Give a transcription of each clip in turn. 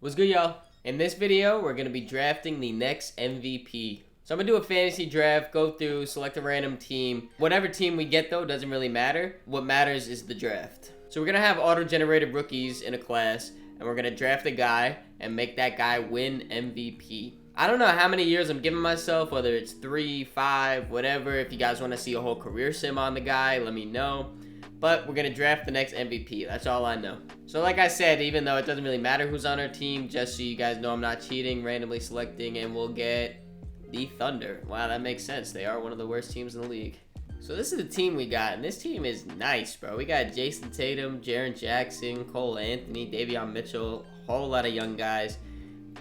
What's good, y'all? In this video, we're going to be drafting the next MVP. So I'm going to do a fantasy draft, go through, select a random team. Whatever team we get, though, doesn't really matter. What matters is the draft. So we're going to have auto-generated rookies in a class, and we're going to draft a guy and make that guy win MVP. I don't know how many years I'm giving myself, whether it's 3, 5, whatever. If you guys want to see a whole career sim on the guy, let me know. But we're going to draft the next MVP. That's all I know. So like I said, even though it doesn't really matter who's on our team, just so you guys know I'm not cheating, randomly selecting, and we'll get the Thunder. Wow, that makes sense. They are one of the worst teams in the league. So this is the team we got, and this team is nice, bro. We got Jason Tatum, Jaren Jackson, Cole Anthony, Davion Mitchell, a whole lot of young guys.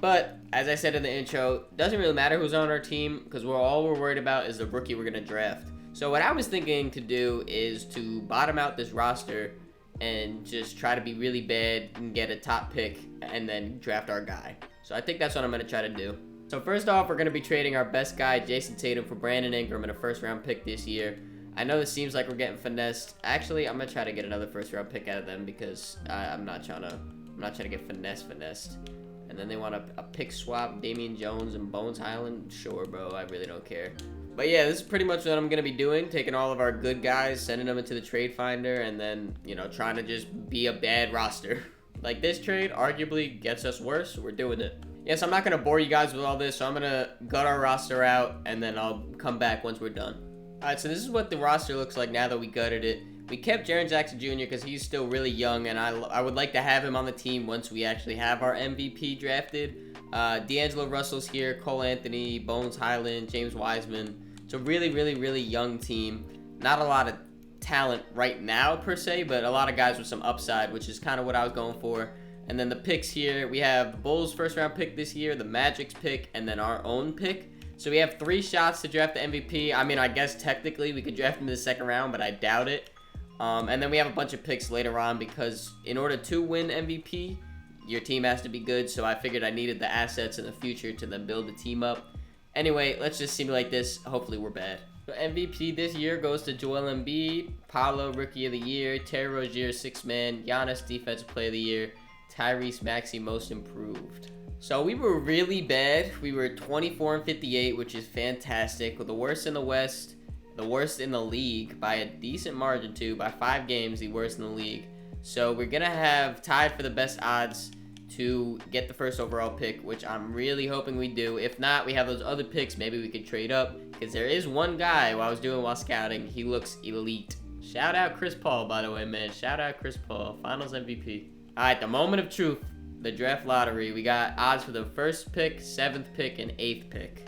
But as I said in the intro, doesn't really matter who's on our team because all we're worried about is the rookie we're going to draft. So what I was thinking to do is to bottom out this roster and just try to be really bad and get a top pick and then draft our guy. So I think that's what I'm going to try to do. So first off, we're going to be trading our best guy, Jason Tatum, for Brandon Ingram in a first-round pick this year. I know this seems like we're getting finessed. Actually, I'm going to try to get another first-round pick out of them because I'm not trying to get finessed. And then they want a pick swap, Damian Jones and Bones Highland. Sure, bro, I really don't care. But yeah, this is pretty much what I'm going to be doing, taking all of our good guys, sending them into the trade finder, and then, trying to just be a bad roster. Like, this trade arguably gets us worse. We're doing it. Yes, I'm not going to bore you guys with all this, so I'm going to gut our roster out, and then I'll come back once we're done. All right, so this is what the roster looks like now that we gutted it. We kept Jaren Jackson Jr. because he's still really young, and I would like to have him on the team once we actually have our MVP drafted. D'Angelo Russell's here, Cole Anthony, Bones Highland, James Wiseman. It's a really, really, really young team. Not a lot of talent right now, per se, but a lot of guys with some upside, which is kind of what I was going for. And then the picks here, we have the Bulls' first-round pick this year, the Magic's pick, and then our own pick. So we have 3 shots to draft the MVP. I mean, I guess technically we could draft him in the second round, but I doubt it. And then we have a bunch of picks later on because in order to win MVP, your team has to be good. So I figured I needed the assets in the future to then build the team up. Anyway, let's just simulate this. Hopefully we're bad. So MVP this year goes to Joel Embiid, Paolo Rookie of the Year, Terry Rozier 6th Man, Giannis Defensive Player of the Year, Tyrese Maxey Most Improved. So we were really bad. We were 24-58, which is fantastic. With the worst in the West, the worst in the league by a decent margin too, by 5 games, the worst in the league. So we're gonna have tied for the best odds to get the first overall pick, which I'm really hoping we do. If not, we have those other picks. Maybe we could trade up because there is one guy while scouting. He looks elite. Shout out Chris Paul, by the way, man. Shout out Chris Paul, Finals MVP. All right, the moment of truth, the draft lottery. We got odds for the first pick, 7th pick, and 8th pick.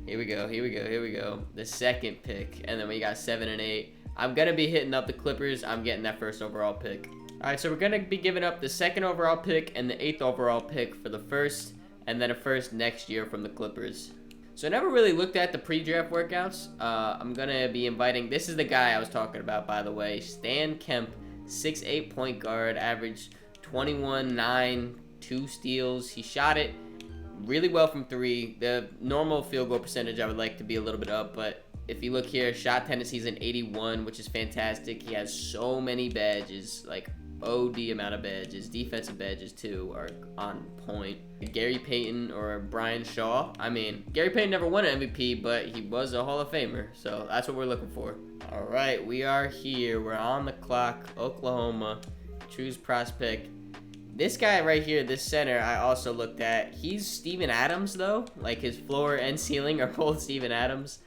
Here we go. The second pick, and then we got 7 and 8. I'm gonna be hitting up the Clippers. I'm getting that first overall pick. All right, so we're gonna be giving up the 2nd overall pick and the 8th overall pick for the first, and then a first next year from the Clippers. So I never really looked at the pre-draft workouts. I'm gonna be inviting. This is the guy I was talking about, by the way. Stan Kemp, 6'8" point guard, averaged 21, 9, 2 steals. He shot it really well from 3. The normal field goal percentage I would like to be a little bit up, but if you look here, shot tendency is an 81, which is fantastic. He has so many badges, like OD amount of badges. Defensive badges too are on point. Gary Payton or Brian Shaw. I mean, Gary Payton never won an MVP, but he was a Hall of Famer, so that's what we're looking for. All right, we are here. We're on the clock. Oklahoma. Choose prospect. This guy right here, this center, I also looked at. He's Steven Adams, though. Like, his floor and ceiling are both Steven Adams.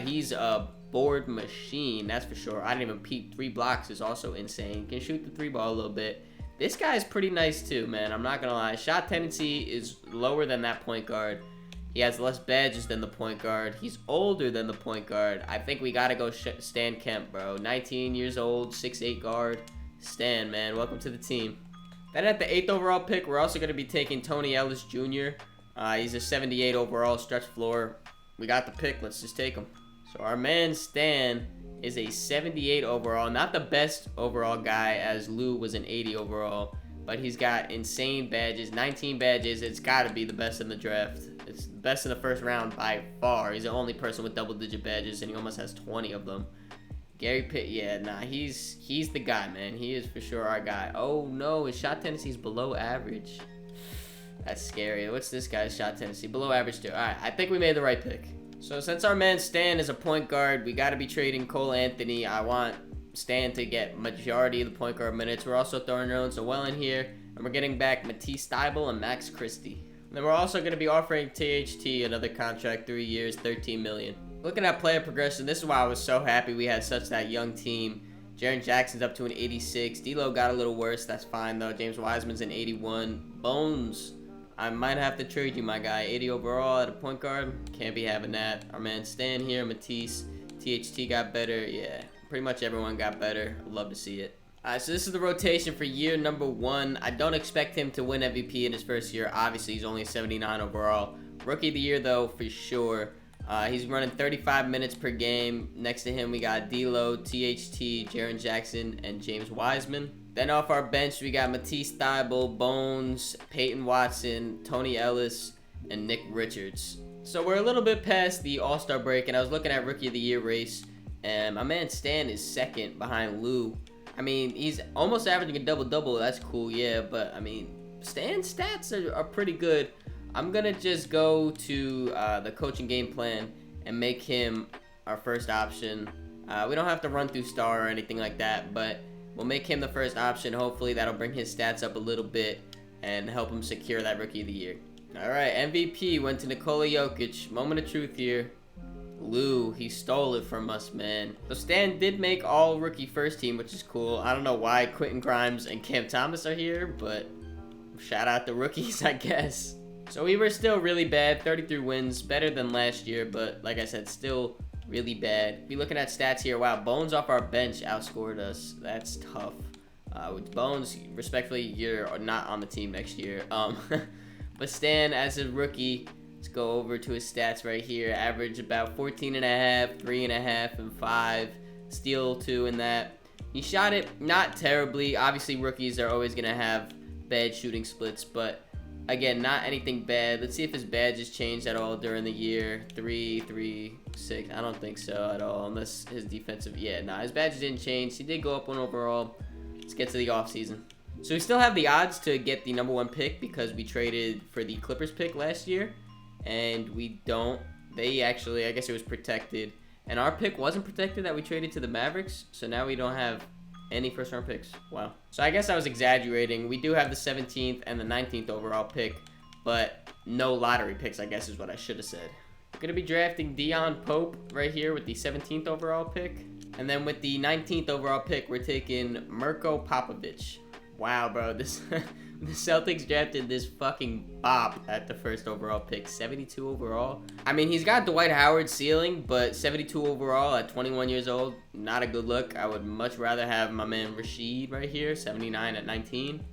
He's a board machine, that's for sure. I didn't even peep. 3 blocks is also insane. Can shoot the 3 ball a little bit. This guy is pretty nice, too, man. I'm not going to lie. Shot tendency is lower than that point guard. He has less badges than the point guard. He's older than the point guard. I think we got to go Stan Kemp, bro. 19 years old, 6'8" guard. Stan, man. Welcome to the team. Then at the 8th overall pick, we're also going to be taking Tony Ellis Jr. He's a 78 overall, stretch floor. We got the pick. Let's just take him. So our man Stan is a 78 overall. Not the best overall guy, as Lou was an 80 overall. But he's got insane badges. 19 badges. It's got to be the best in the draft. It's the best in the first round by far. He's the only person with double-digit badges, and he almost has 20 of them. Gary Pitt, yeah, nah, he's the guy, man. He is for sure our guy. Oh, no, his shot tendency is below average. That's scary. What's this guy's shot tendency? Below average too. All right, I think we made the right pick. So since our man Stan is a point guard, we got to be trading Cole Anthony. I want Stan to get majority of the point guard minutes. We're also throwing our own Noel in here, and we're getting back Matisse Thybulle and Max Christie. And then we're also going to be offering THT another contract, 3 years, $13 million. Looking at player progression, this is why I was so happy we had such that young team. Jaren Jackson's up to an 86. D'Lo got a little worse. That's fine, though. James Wiseman's an 81. Bones, I might have to trade you, my guy. 80 overall at a point guard. Can't be having that. Our man Stan here, Matisse. THT got better. Yeah, pretty much everyone got better. I'd love to see it. Alright, so this is the rotation for year number 1. I don't expect him to win MVP in his first year. Obviously, he's only 79 overall. Rookie of the year, though, for sure. He's running 35 minutes per game. Next to him, we got D'Lo, THT, Jaren Jackson, and James Wiseman. Then off our bench, we got Matisse Thybulle, Bones, Peyton Watson, Tony Ellis, and Nick Richards. So we're a little bit past the All-Star break, and I was looking at Rookie of the Year race, and my man Stan is second behind Lou. I mean, he's almost averaging a double-double. That's cool, yeah, but, I mean, Stan's stats are pretty good. I'm going to just go to the coaching game plan and make him our first option. We don't have to run through star or anything like that, but we'll make him the first option. Hopefully, that'll bring his stats up a little bit and help him secure that Rookie of the Year. All right, MVP went to Nikola Jokic. Moment of truth here. Lou, he stole it from us, man. So Stan did make all rookie first team, which is cool. I don't know why Quentin Grimes and Cam Thomas are here, but shout out the rookies, I guess. So we were still really bad, 33 wins, better than last year, but like I said, still really bad. Be looking at stats here. Wow, Bones off our bench outscored us. That's tough. With Bones, respectfully, you're not on the team next year. But Stan, as a rookie, let's go over to his stats right here. Average about 14.5, 3.5, and 5. Steal 2 in that. He shot it not terribly. Obviously, rookies are always going to have bad shooting splits, but again, not anything bad. Let's see if his badges changed at all during the year. 3, 3, 6. I don't think so at all, unless his defensive. Yeah, nah, his badges didn't change. He did go up 1 overall. Let's get to the offseason. So we still have the odds to get the number 1 pick because we traded for the Clippers pick last year. And we don't. They actually, I guess it was protected. And our pick wasn't protected that we traded to the Mavericks. So now we don't have any first round picks. Wow. So I guess I was exaggerating. We do have the 17th and the 19th overall pick, but no lottery picks, I guess is what I should have said. We're going to be drafting Dion Pope right here with the 17th overall pick. And then with the 19th overall pick, we're taking Mirko Popovich. Wow, bro. This the Celtics drafted this fucking bop at the first overall pick. 72 overall. I mean, he's got Dwight Howard's ceiling, but 72 overall at 21 years old, not a good look. I would much rather have my man Rashid right here, 79 at 19.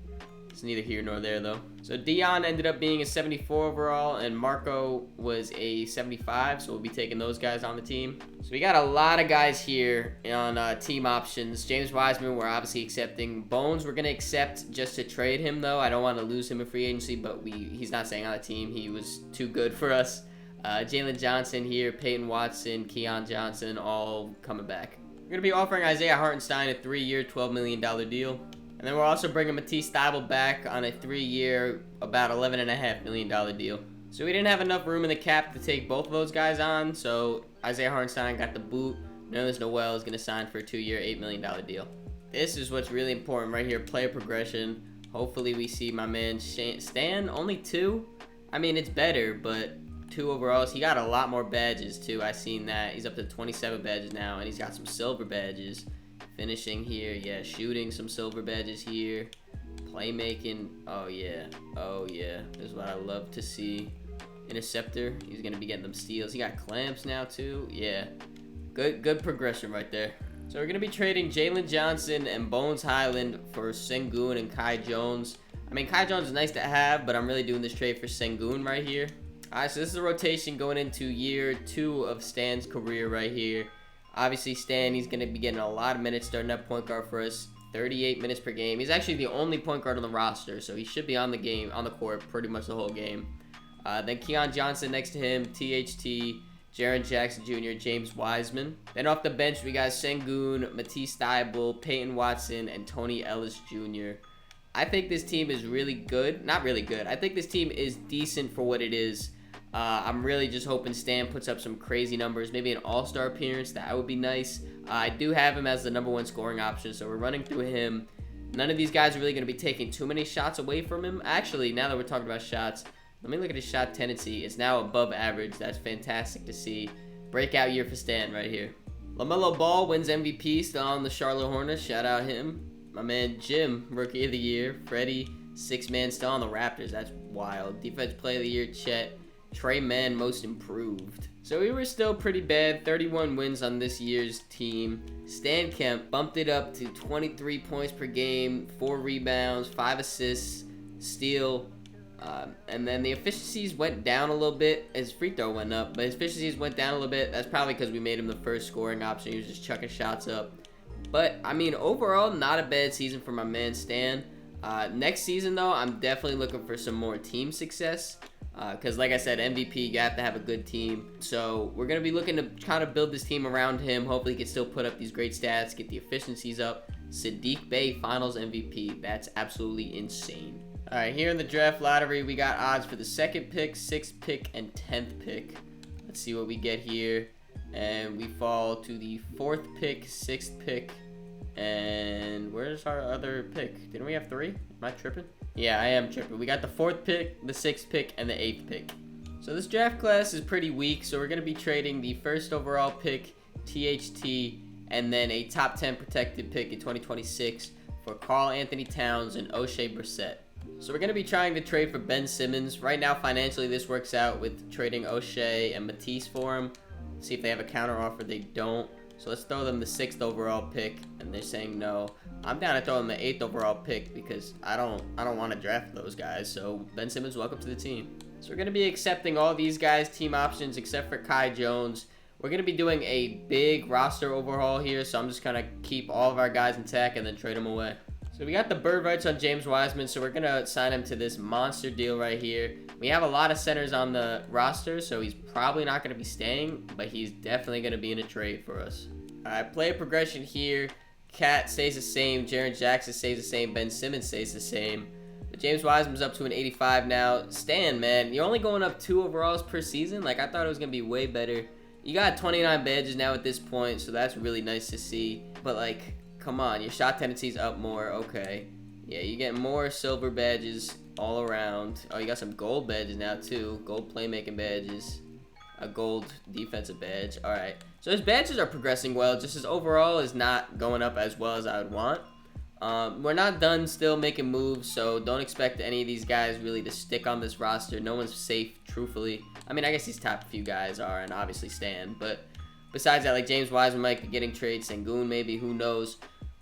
It's neither here nor there, though. So Dion ended up being a 74 overall, and Marco was a 75, so we'll be taking those guys on the team. So we got a lot of guys here on team options. James Wiseman, we're obviously accepting. Bones, we're going to accept just to trade him, though. I don't want to lose him in free agency, but he's not staying on the team. He was too good for us. Jalen Johnson here, Peyton Watson, Keon Johnson, all coming back. We're going to be offering Isaiah Hartenstein a 3-year, $12 million deal. And then we're also bringing Matisse Thybulle back on a 3-year, about $11.5 million deal. So we didn't have enough room in the cap to take both of those guys on, so Isaiah Hartenstein got the boot. Nerlens Noel is going to sign for a 2-year, $8 million deal. This is what's really important right here, player progression. Hopefully we see my man Stan, only 2. I mean, it's better, but 2 overalls. He got a lot more badges, too. I seen that. He's up to 27 badges now, and he's got some silver badges. Finishing here, yeah, shooting, some silver badges here. Playmaking, oh yeah, this is what I love to see. Interceptor, he's gonna be getting them steals. He got clamps now too, yeah. Good progression right there. So we're gonna be trading Jalen Johnson and Bones Highland for Sengun and Kai Jones. I mean, Kai Jones is nice to have, but I'm really doing this trade for Sengun right here. Alright, so this is a rotation going into year 2 of Stan's career right here. Obviously, Stan, he's going to be getting a lot of minutes starting up point guard for us. 38 minutes per game. He's actually the only point guard on the roster, so he should be on the court pretty much the whole game. Then Keon Johnson next to him, THT, Jaren Jackson Jr., James Wiseman. Then off the bench, we got Sengun, Matisse Thybulle, Peyton Watson, and Tony Ellis Jr. I think this team is really good. Not really good. I think this team is decent for what it is. I'm really just hoping Stan puts up some crazy numbers. Maybe an all-star appearance. That would be nice. I do have him as the #1 scoring option, so we're running through him. None of these guys are really going to be taking too many shots away from him. Actually, now that we're talking about shots, let me look at his shot tendency. It's now above average. That's fantastic to see. Breakout year for Stan right here. LaMelo Ball wins MVP, still on the Charlotte Hornets. Shout out him. My man Jim, Rookie of the Year. Freddie, 6-man, still on the Raptors. That's wild. Defensive Player of the Year, Chet. Trey Mann, Most Improved. So we were still pretty bad. 31 wins on this year's team. Stan Kemp bumped it up to 23 points per game, 4 rebounds, 5 assists, steal. And then the efficiencies went down a little bit. His free throw went up, but his efficiencies went down a little bit. That's probably because we made him the first scoring option. He was just chucking shots up. But, I mean, overall, not a bad season for my man Stan. Next season, though, I'm definitely looking for some more team success. Because, like I said, MVP, you have to have a good team. So, we're going to be looking to kind of build this team around him. Hopefully, he can still put up these great stats, get the efficiencies up. Saddiq Bey, Finals MVP. That's absolutely insane. All right, here in the draft lottery, we got odds for the 2nd pick, 6th pick, and 10th pick. Let's see what we get here. And we fall to the 4th pick, 6th pick, and where's our other pick? Didn't we have 3? Am I tripping? Yeah, I am tripping. We got the 4th pick, the 6th pick, and the 8th pick. So this draft class is pretty weak, so we're going to be trading the 1st overall pick, THT, and then a top 10 protected pick in 2026 for Karl Anthony Towns and O'Shea Brissett. So we're going to be trying to trade for Ben Simmons. Right now, financially, this works out with trading O'Shea and Matisse for him. See if they have a counter offer. They don't. So let's throw them the 6th overall pick, and they're saying no. I'm down to throw them the 8th overall pick because I don't want to draft those guys. So Ben Simmons, welcome to the team. So we're going to be accepting all these guys' team options except for Kai Jones. We're going to be doing a big roster overhaul here, so I'm just going to keep all of our guys intact and then trade them away. So we got the bird rights on James Wiseman, so we're going to sign him to this monster deal right here. We have a lot of centers on the roster, so he's probably not going to be staying, but he's definitely going to be in a trade for us. All right, player progression here. Cat stays the same. Jaren Jackson stays the same. Ben Simmons stays the same. But James Wiseman's up to an 85 now. Stan, man, you're only going up 2 overalls per season? Like, I thought it was going to be way better. You got 29 badges now at this point, so that's really nice to see. But, like, come on, your shot tendency's up more. Okay. Yeah, you get more silver badges all around. Oh, you got some gold badges now, too. Gold playmaking badges. A gold defensive badge. All right. So his badges are progressing well. Just his overall is not going up as well as I would want. We're not done still making moves, so don't expect any of these guys really to stick on this roster. No one's safe, truthfully. I mean, I guess these top few guys are, and obviously Stan. But besides that, like James Wiseman might be getting trades. Sengun maybe, who knows.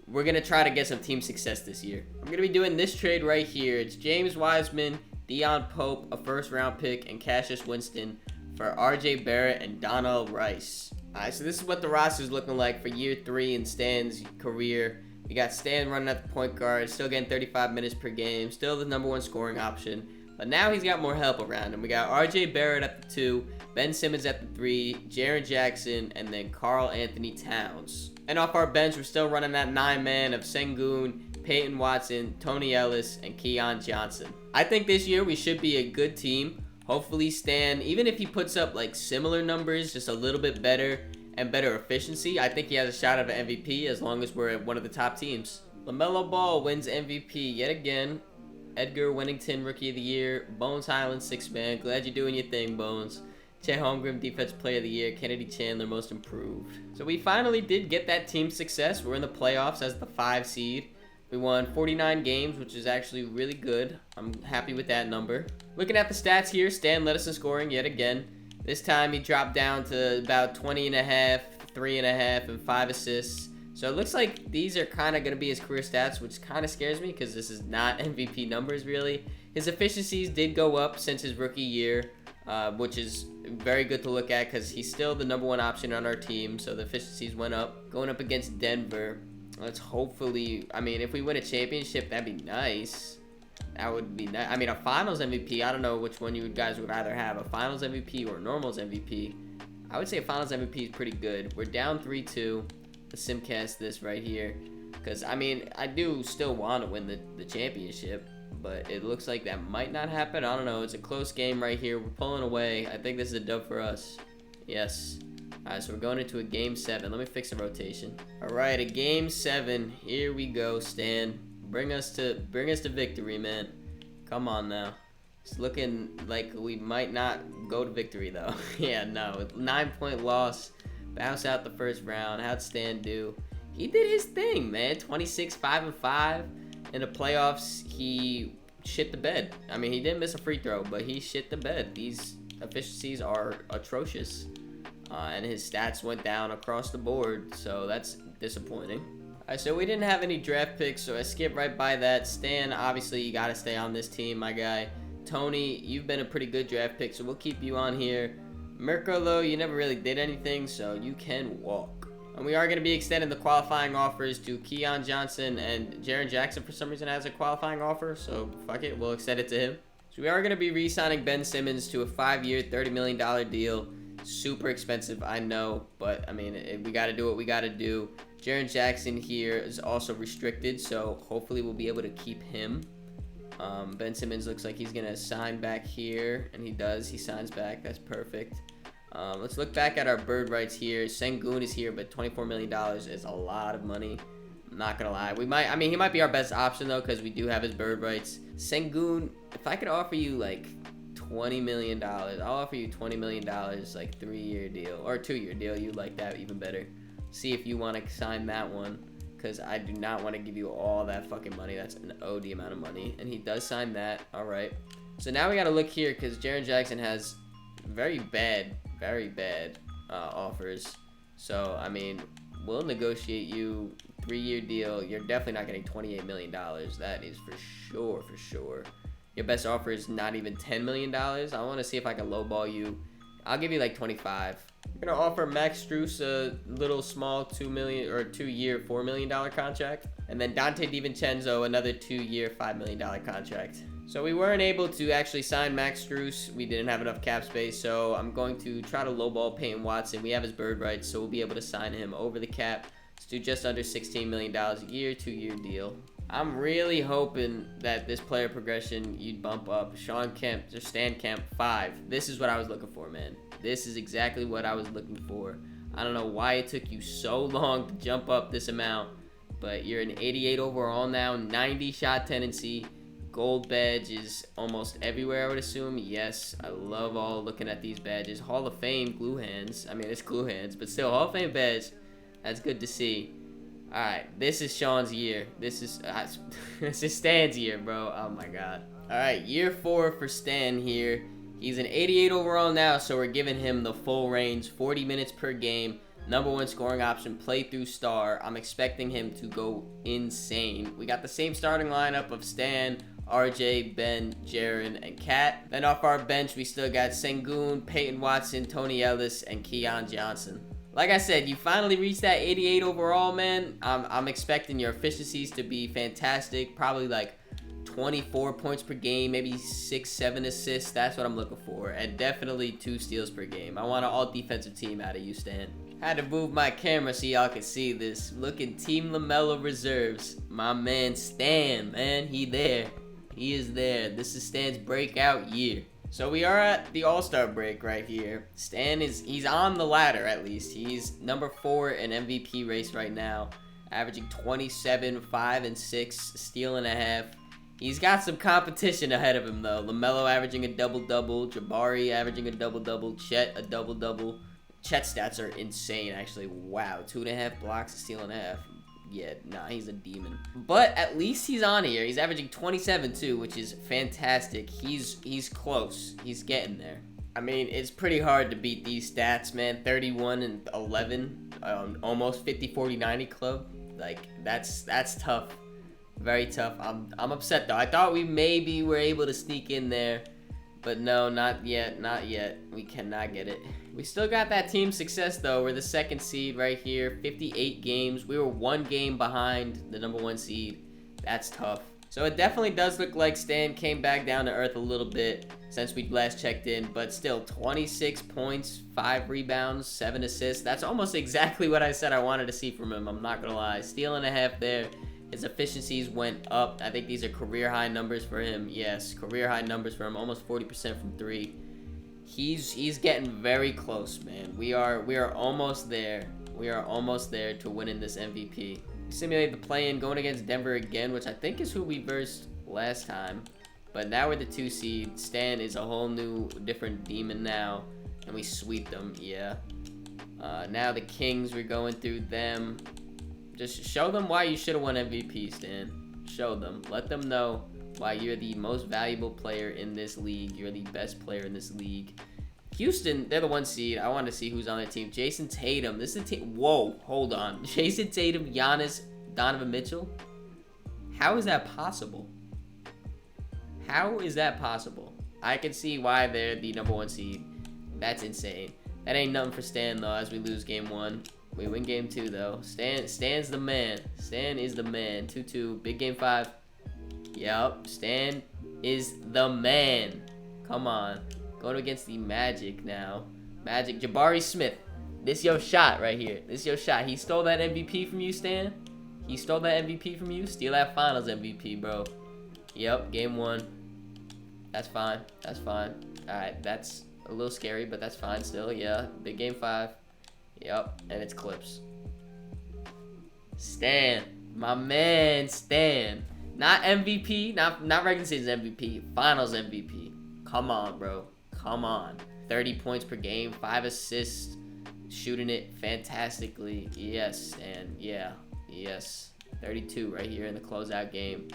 We're going to try to get some team success this year. I'm going to be doing this trade right here. It's James Wiseman, Dion Pope, a 1st-round pick, and Cassius Winston for RJ Barrett and Donnell Rice. Alright, so this is what the roster is looking like for year 3 in Stan's career. We got Stan running at the point guard, still getting 35 minutes per game, still the #1 scoring option. But now he's got more help around him. We got RJ Barrett at the 2, Ben Simmons at the 3, Jaren Jackson, and then Karl Anthony Towns. And off our bench, we're still running that 9-man of Sengun, Peyton Watson, Tony Ellis, and Keon Johnson. I think this year we should be a good team. Hopefully Stan, even if he puts up like similar numbers, just a little bit better and better efficiency, I think he has a shot at an MVP as long as we're at one of the top teams. LaMelo Ball wins MVP yet again. Edgar Winnington, Rookie of the Year. Bones Highland, 6-man. Glad you're doing your thing, Bones. Chet Holmgren, Defensive Player of the Year. Kennedy Chandler, Most Improved. So we finally did get that team success. We're in the playoffs as the 5 seed. We won 49 games, which is actually really good. I'm happy with that number. Looking at the stats here, Stan led us in scoring yet again. This time he dropped down to about 20.5, 3.5, and 5 assists. So it looks like these are kind of going to be his career stats, which kind of scares me because this is not MVP numbers really. His efficiencies did go up since his rookie year, which is very good to look at because he's still the #1 option on our team. So the efficiencies went up. Going up against Denver. Let's hopefully, I mean, if we win a championship, that'd be nice. That would be nice. I mean, a finals MVP, I don't know which one you guys would rather have, a finals MVP or a normals MVP. I would say a finals MVP is pretty good. We're down 3-2. Let's simcast this right here. Because, I mean, I do still want to win the championship, but it looks like that might not happen. I don't know. It's a close game right here. We're pulling away. I think this is a dub for us. Yes. All right, so we're going into a game 7. Let me fix the rotation. All right, a game 7. Here we go, Stan. Bring us to victory, man. Come on now. It's looking like we might not go to victory, though. Yeah, no. 9-point loss. Bounce out the first round. How'd Stan do? He did his thing, man. 26, 5-5. In the playoffs, he shit the bed. I mean, he didn't miss a free throw, but he shit the bed. These efficiencies are atrocious. And his stats went down across the board, so that's disappointing. All right, so we didn't have any draft picks, so I skipped right by that. Stan, obviously, you got to stay on this team, my guy. Tony, you've been a pretty good draft pick, so we'll keep you on here. Mirko, though, you never really did anything, so you can walk. And we are going to be extending the qualifying offers to Keon Johnson, and Jaren Jackson for some reason has a qualifying offer, so fuck it, we'll extend it to him. So we are going to be re-signing Ben Simmons to a 5-year, $30 million deal. Super expensive, I know, but I mean, we got to do what we got to do. Jaren Jackson here is also restricted, so hopefully we'll be able to keep him. Ben Simmons looks like he's going to sign back here, and he does. He signs back. That's perfect. Let's look back at our bird rights here. Sengun is here, but $24 million is a lot of money. I'm not going to lie. He might be our best option, though, because we do have his bird rights. Sengun, if I could offer you, like, $20 million, I'll offer you $20 million, like, 3-year deal. Or 2-year deal. You'd like that even better. See if you want to sign that one. Because I do not want to give you all that fucking money. That's an OD amount of money. And he does sign that. All right. So now we got to look here because Jaren Jackson has very bad offers. So, I mean, we'll negotiate you 3-year deal. You're definitely not getting $28 million. That is for sure. Your best offer is not even $10 million. I want to see if I can lowball you. I'll give you like 25. I'm gonna offer Max Strus a little small $2-year, $4 million contract, and then Dante DiVincenzo another 2-year, $5 million contract. So we weren't able to actually sign Max Strus. We didn't have enough cap space, so I'm going to try to lowball Peyton Watson. We have his bird rights, so we'll be able to sign him over the cap to just under $16 million a year, 2-year deal. I'm really hoping that this player progression you'd bump up. Sean Kemp or Stan Kemp 5. This is what I was looking for, man. This is exactly what I was looking for. I don't know why it took you so long to jump up this amount, but you're an 88 overall now, 90 shot tendency. Gold badge is almost everywhere, I would assume. Yes, I love all looking at these badges. Hall of Fame glue hands. I mean, it's glue hands, but still, Hall of Fame badge. That's good to see. All right, this is Sean's year. This is Stan's year, bro. Oh my God. All right, year 4 for Stan here. He's an 88 overall now, so we're giving him the full range, 40 minutes per game, #1 scoring option, play through star. I'm expecting him to go insane. We got the same starting lineup of Stan, RJ, Ben, Jaren, and Kat. Then off our bench, we still got Sengun, Peyton Watson, Tony Ellis, and Keon Johnson. Like I said, you finally reached that 88 overall, man. I'm expecting your efficiencies to be fantastic. Probably like 24 points per game, maybe 6-7 assists. That's what I'm looking for. And definitely 2 steals per game. I want an all-defensive team out of you, Stan. Had to move my camera so y'all could see this. Looking Team LaMelo reserves. My man Stan, man. He there. He is there. This is Stan's breakout year. So we are at the All-Star break right here. Stan he's on the ladder at least. He's number 4 in MVP race right now, averaging 27, 5, and 6, steal and a half. He's got some competition ahead of him though. LaMelo averaging a double-double, Jabari averaging a double-double, Chet a double-double. Chet's stats are insane actually. Wow, 2.5 blocks, a steal and a half. Yeah, nah, he's a demon. But at least he's on here. He's averaging 27 too, which is fantastic. He's close. He's getting there. I mean, it's pretty hard to beat these stats, man. 31 and 11, almost 50-40-90 club. Like that's tough. Very tough. I'm upset though. I thought we maybe were able to sneak in there, but no, not yet. Not yet. We cannot get it. We still got that team success though. We're the 2nd seed right here, 58 games. We were 1 game behind the #1 seed. That's tough. So it definitely does look like Stan came back down to earth a little bit since we last checked in, but still 26 points, 5 rebounds, 7 assists. That's almost exactly what I said I wanted to see from him. I'm not gonna lie. Steal and a half there. His efficiencies went up. I think these are career high numbers for him. Yes, career high numbers for him. Almost 40% from three. He's getting very close, man. We are almost there. We are almost there to winning this MVP. Simulate the play-in, going against Denver again, which I think is who we versed last time. But now we're the 2 seed. Stan is a whole new, different demon now. And we sweep them, yeah. Now the Kings, we're going through them. Just show them why you should have won MVP, Stan. Show them. Let them know why you're the most valuable player in this league. You're the best player in this league. Houston, they're the 1 seed. I want to see who's on their team. Jason Tatum. This is a team. Whoa, hold on. Jason Tatum, Giannis, Donovan Mitchell. How is that possible? How is that possible? I can see why they're the number 1 seed. That's insane. That ain't nothing for Stan, though, as we lose game 1. We win game 2, though. Stan's the man. Stan is the man. 2-2. Big game 5. Yup. Stan is the man. Come on. Going against the Magic now. Magic. Jabari Smith. This your shot right here. This your shot. He stole that MVP from you, Stan. He stole that MVP from you. Steal that finals MVP, bro. Yep. Game 1. That's fine. That's fine. Alright. That's a little scary, but that's fine still. Yeah. Big game 5. Yep. And it's Clips. Stan. My man, Stan. Not MVP. Not regular season MVP. Finals MVP. Come on, bro. Come on. 30 points per game. 5 assists. Shooting it fantastically. Yes. And yeah. Yes. 32 right here in the closeout game.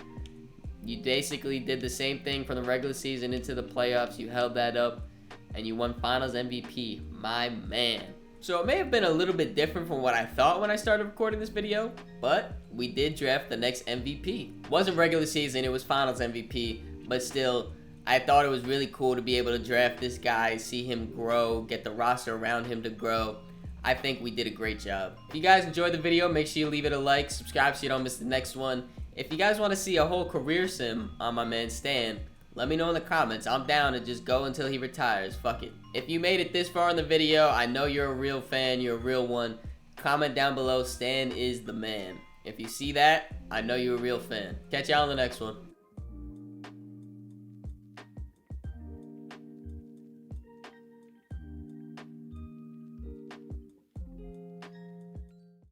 You basically did the same thing from the regular season into the playoffs. You held that up. And you won finals MVP. My man. So it may have been a little bit different from what I thought when I started recording this video, but we did draft the next MVP. It wasn't regular season, it was finals MVP, but still, I thought it was really cool to be able to draft this guy, see him grow, get the roster around him to grow. I think we did a great job. If you guys enjoyed the video, make sure you leave it a like, subscribe so you don't miss the next one. If you guys want to see a whole career sim on my man Stan, let me know in the comments. I'm down to just go until he retires. Fuck it. If you made it this far in the video, I know you're a real fan. You're a real one. Comment down below. Stan is the man. If you see that, I know you're a real fan. Catch y'all on the next one.